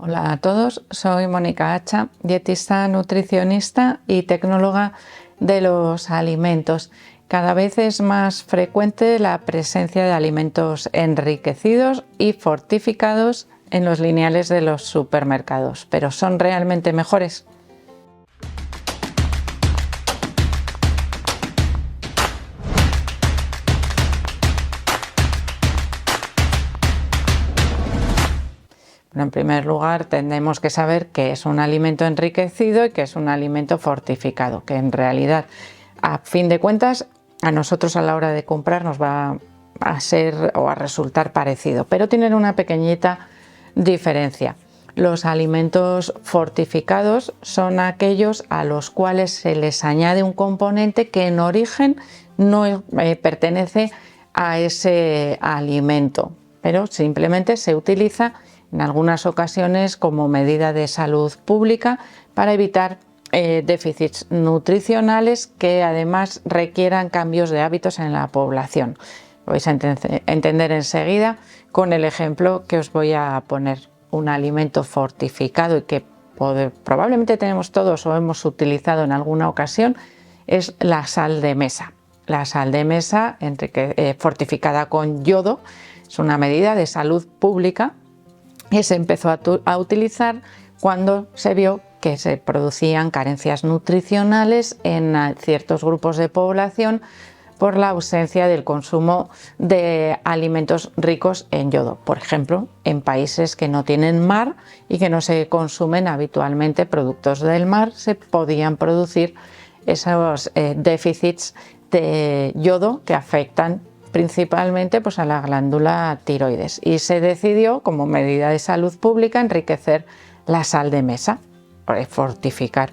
Hola a todos, soy Mónica Hacha, dietista, nutricionista y tecnóloga de los alimentos. Cada vez es más frecuente la presencia de alimentos enriquecidos y fortificados en los lineales de los supermercados, pero ¿son realmente mejores? Bueno, en primer lugar, tenemos que saber qué es un alimento enriquecido y qué es un alimento fortificado, que en realidad, a fin de cuentas, a nosotros a la hora de comprar nos va a ser o a resultar parecido, pero tienen una pequeñita diferencia. Los alimentos fortificados son aquellos a los cuales se les añade un componente que en origen no pertenece a ese alimento, pero simplemente se utiliza en algunas ocasiones como medida de salud pública para evitar déficits nutricionales que además requieran cambios de hábitos en la población. Lo vais a entender enseguida con el ejemplo que os voy a poner. Un alimento fortificado y que probablemente tenemos todos o hemos utilizado en alguna ocasión es la sal de mesa. La sal de mesa fortificada con yodo es una medida de salud pública que se empezó a utilizar cuando se vio que se producían carencias nutricionales en ciertos grupos de población por la ausencia del consumo de alimentos ricos en yodo. Por ejemplo, en países que no tienen mar y que no se consumen habitualmente productos del mar, se podían producir esos déficits de yodo que afectan principalmente a la glándula tiroides, y se decidió como medida de salud pública enriquecer la sal de mesa, fortificar,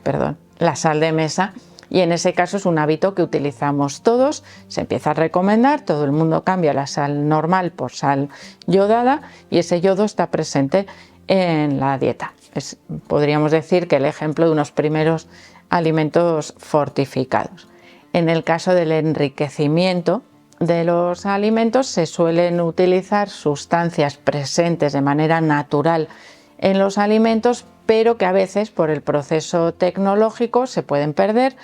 la sal de mesa, y en ese caso es un hábito que utilizamos todos, se empieza a recomendar, todo el mundo cambia la sal normal por sal yodada y ese yodo está presente en la dieta. Podríamos decir que el ejemplo de unos primeros alimentos fortificados. En el caso del enriquecimiento de los alimentos se suelen utilizar sustancias presentes de manera natural en los alimentos, pero que a veces por el proceso tecnológico se pueden perder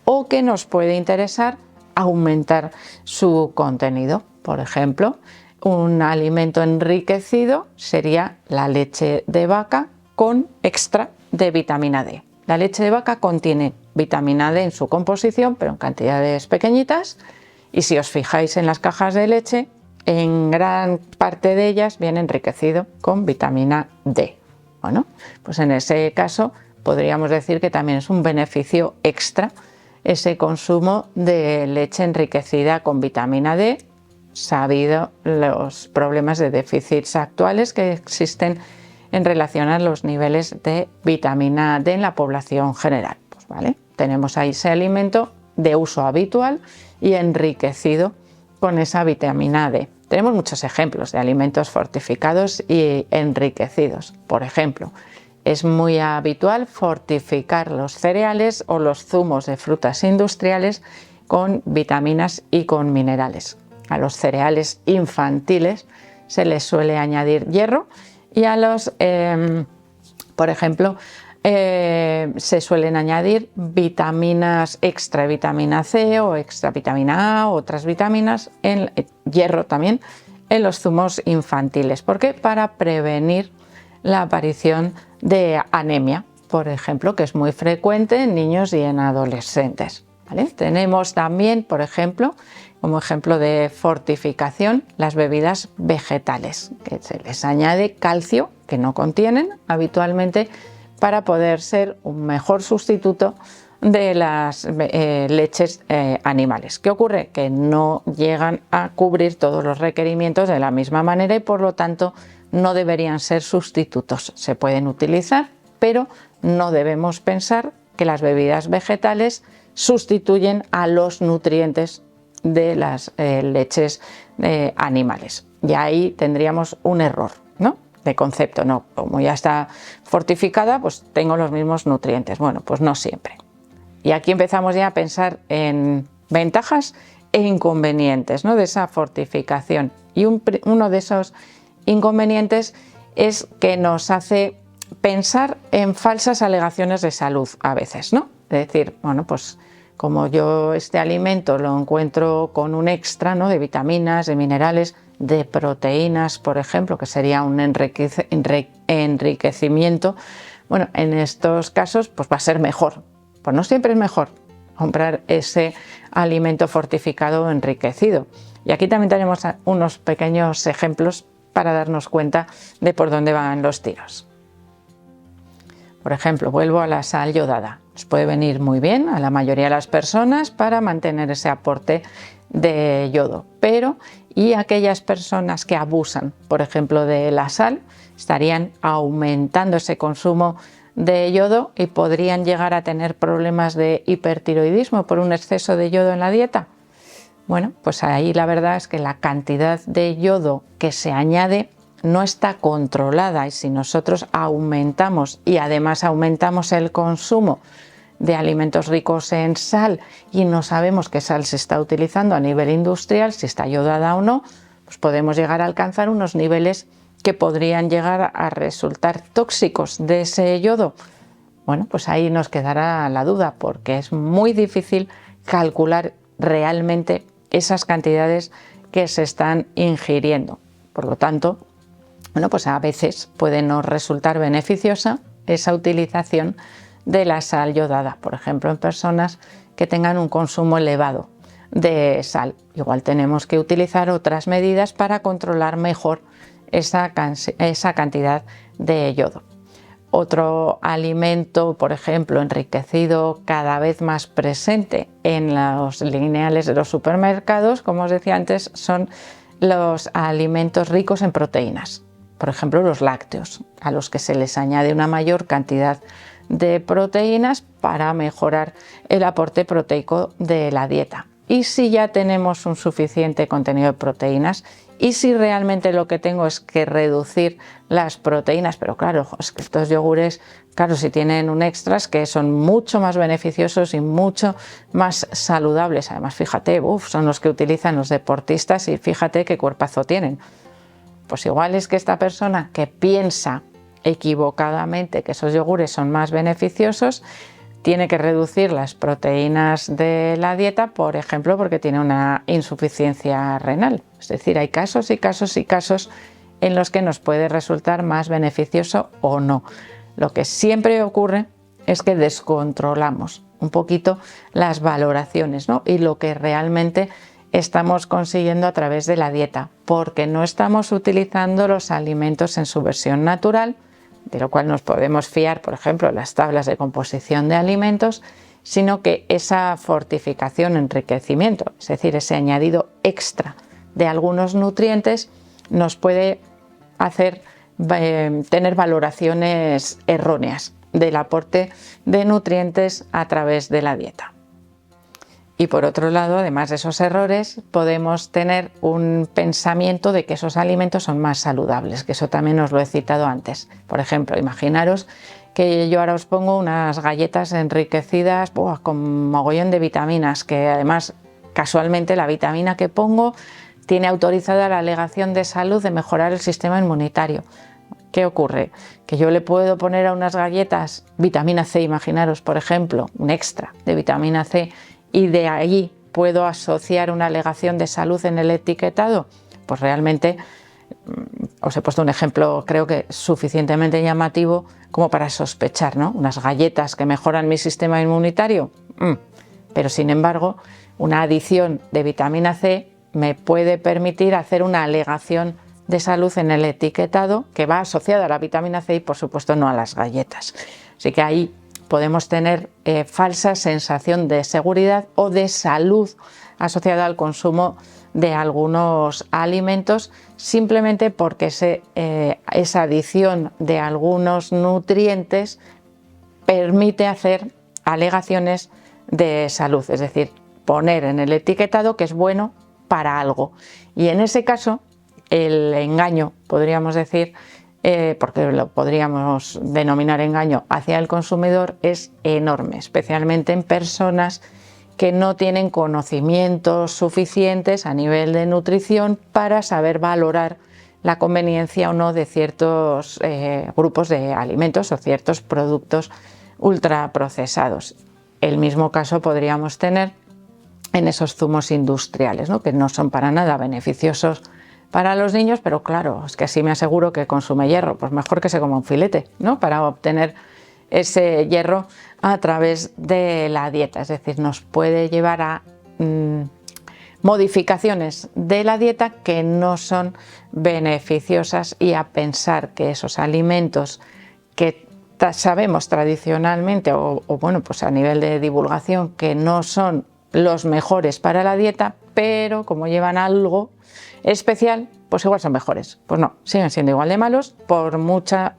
o que nos puede interesar aumentar su contenido. Por ejemplo, un alimento enriquecido sería la leche de vaca con extra de vitamina D. La leche de vaca contiene vitamina D en su composición, pero en cantidades pequeñitas, y si os fijáis en las cajas de leche, en gran parte de ellas viene enriquecido con vitamina D. Bueno, pues en ese caso podríamos decir que también es un beneficio extra ese consumo de leche enriquecida con vitamina D, sabido los problemas de déficits actuales que existen en relación a los niveles de vitamina D en la población general. Pues vale, tenemos ahí ese alimento de uso habitual y enriquecido con esa vitamina D. Tenemos muchos ejemplos de alimentos fortificados y enriquecidos. Por ejemplo, es muy habitual fortificar los cereales o los zumos de frutas industriales con vitaminas y con minerales. A los cereales infantiles se les suele añadir hierro y a los, por ejemplo, se suelen añadir vitaminas extra vitamina C o extra vitamina A o otras vitaminas, hierro también, en los zumos infantiles. ¿Por qué? Para prevenir la aparición de anemia, por ejemplo, que es muy frecuente en niños y en adolescentes. ¿Vale? Tenemos también, por ejemplo, como ejemplo de fortificación, las bebidas vegetales, que se les añade calcio, que no contienen habitualmente, para poder ser un mejor sustituto de las leches animales. ¿Qué ocurre? Que no llegan a cubrir todos los requerimientos de la misma manera y por lo tanto no deberían ser sustitutos. Se pueden utilizar, pero no debemos pensar que las bebidas vegetales sustituyen a los nutrientes de las leches animales. Y ahí tendríamos un error, ¿no?, de concepto. No, como ya está fortificada, pues tengo los mismos nutrientes. Bueno, pues no siempre. Y aquí empezamos ya a pensar en ventajas e inconvenientes, ¿no?, de esa fortificación. Y uno de esos inconvenientes es que nos hace pensar en falsas alegaciones de salud a veces, ¿no? Es decir, bueno, pues como yo este alimento lo encuentro con un extra, ¿no?, de vitaminas, de minerales, de proteínas, por ejemplo, que sería un enriquecimiento, bueno, en estos casos pues va a ser mejor. Pues no siempre es mejor comprar ese alimento fortificado o enriquecido. Y aquí también tenemos unos pequeños ejemplos para darnos cuenta de por dónde van los tiros. Por ejemplo, vuelvo a la sal yodada. Nos puede venir muy bien a la mayoría de las personas para mantener ese aporte de yodo, pero y aquellas personas que abusan, por ejemplo, de la sal, estarían aumentando ese consumo de yodo y podrían llegar a tener problemas de hipertiroidismo por un exceso de yodo en la dieta. Bueno, pues ahí la verdad es que la cantidad de yodo que se añade no está controlada, y si nosotros aumentamos y además aumentamos el consumo de alimentos ricos en sal y no sabemos qué sal se está utilizando a nivel industrial, si está yodada o no, pues podemos llegar a alcanzar unos niveles que podrían llegar a resultar tóxicos de ese yodo. Bueno, pues ahí nos quedará la duda, porque es muy difícil calcular realmente esas cantidades que se están ingiriendo. Por lo tanto, bueno, pues a veces puede no resultar beneficiosa esa utilización de la sal yodada, por ejemplo, en personas que tengan un consumo elevado de sal. Igual tenemos que utilizar otras medidas para controlar mejor esa cantidad de yodo. Otro alimento, por ejemplo, enriquecido, cada vez más presente en los lineales de los supermercados, como os decía antes, son los alimentos ricos en proteínas. Por ejemplo, los lácteos, a los que se les añade una mayor cantidad de proteínas para mejorar el aporte proteico de la dieta. Y si ya tenemos un suficiente contenido de proteínas, y si realmente lo que tengo es que reducir las proteínas, pero claro, es que estos yogures, claro, si tienen un extras que son mucho más beneficiosos y mucho más saludables, además fíjate, son los que utilizan los deportistas y fíjate qué cuerpazo tienen. Pues igual es que esta persona que piensa equivocadamente que esos yogures son más beneficiosos, tiene que reducir las proteínas de la dieta, por ejemplo, porque tiene una insuficiencia renal. Es decir, hay casos y casos y casos en los que nos puede resultar más beneficioso o no. Lo que siempre ocurre es que descontrolamos un poquito las valoraciones, ¿no?, y lo que realmente estamos consiguiendo a través de la dieta, porque no estamos utilizando los alimentos en su versión natural, de lo cual nos podemos fiar, por ejemplo, en las tablas de composición de alimentos, sino que esa fortificación, enriquecimiento, es decir, ese añadido extra de algunos nutrientes, nos puede hacer tener valoraciones erróneas del aporte de nutrientes a través de la dieta. Y por otro lado, además de esos errores, podemos tener un pensamiento de que esos alimentos son más saludables, que eso también os lo he citado antes. Por ejemplo, imaginaros que yo ahora os pongo unas galletas enriquecidas con mogollón de vitaminas, que además casualmente la vitamina que pongo tiene autorizada la alegación de salud de mejorar el sistema inmunitario. ¿Qué ocurre? Que yo le puedo poner a unas galletas vitamina C, imaginaros, por ejemplo, un extra de vitamina C, y de ahí puedo asociar una alegación de salud en el etiquetado. Pues realmente os he puesto un ejemplo, creo que suficientemente llamativo como para sospechar, ¿no? Unas galletas que mejoran mi sistema inmunitario. Pero sin embargo, una adición de vitamina C me puede permitir hacer una alegación de salud en el etiquetado que va asociada a la vitamina C y por supuesto no a las galletas. Así que ahí podemos tener falsa sensación de seguridad o de salud asociada al consumo de algunos alimentos, simplemente porque esa adición de algunos nutrientes permite hacer alegaciones de salud, es decir, poner en el etiquetado que es bueno para algo. Y en ese caso, el engaño, podríamos decir, porque lo podríamos denominar engaño hacia el consumidor, es enorme, especialmente en personas que no tienen conocimientos suficientes a nivel de nutrición para saber valorar la conveniencia o no de ciertos grupos de alimentos o ciertos productos ultraprocesados. El mismo caso podríamos tener en esos zumos industriales, ¿no? Que no son para nada beneficiosos para los niños, pero claro, es que así me aseguro que consume hierro, pues mejor que se coma un filete, ¿no? Para obtener ese hierro a través de la dieta, es decir, nos puede llevar a modificaciones de la dieta que no son beneficiosas y a pensar que esos alimentos que sabemos tradicionalmente o bueno, pues a nivel de divulgación que no son los mejores para la dieta, pero como llevan algo especial, pues igual son mejores. Pues no, siguen siendo igual de malos por muchas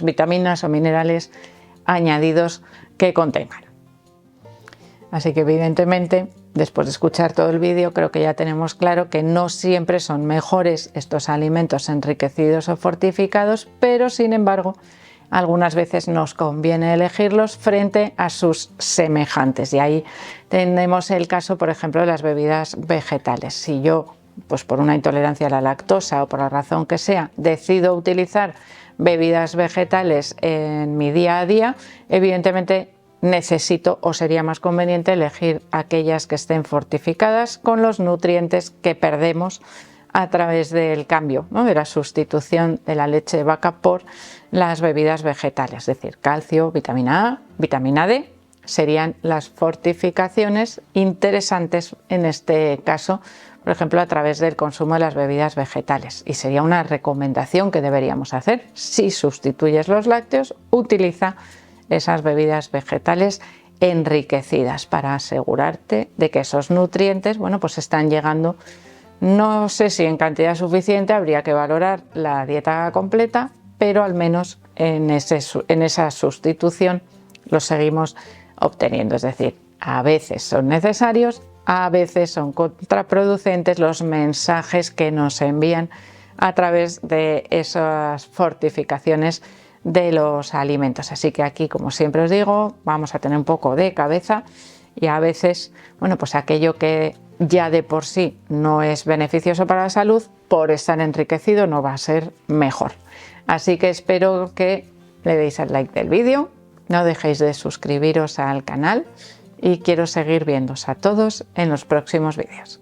vitaminas o minerales añadidos que contengan. Así que evidentemente, después de escuchar todo el vídeo, creo que ya tenemos claro que no siempre son mejores estos alimentos enriquecidos o fortificados, pero sin embargo, algunas veces nos conviene elegirlos frente a sus semejantes. Y ahí tenemos el caso, por ejemplo, de las bebidas vegetales. Si yo, pues por una intolerancia a la lactosa o por la razón que sea, decido utilizar bebidas vegetales en mi día a día, evidentemente necesito o sería más conveniente elegir aquellas que estén fortificadas con los nutrientes que perdemos a través del cambio, ¿no? De la sustitución de la leche de vaca por las bebidas vegetales, es decir, calcio, vitamina A, vitamina D, serían las fortificaciones interesantes en este caso, por ejemplo, a través del consumo de las bebidas vegetales. Y sería una recomendación que deberíamos hacer. Si sustituyes los lácteos, utiliza esas bebidas vegetales enriquecidas para asegurarte de que esos nutrientes, bueno, pues están llegando. No sé si en cantidad suficiente, habría que valorar la dieta completa, pero al menos en esa sustitución los seguimos obteniendo. Es decir, a veces son necesarios, a veces son contraproducentes los mensajes que nos envían a través de esas fortificaciones de los alimentos. Así que aquí, como siempre os digo, vamos a tener un poco de cabeza y a veces, bueno, pues aquello que ya de por sí no es beneficioso para la salud, por estar enriquecido no va a ser mejor. Así que espero que le deis al like del vídeo, no dejéis de suscribiros al canal y quiero seguir viéndoos a todos en los próximos vídeos.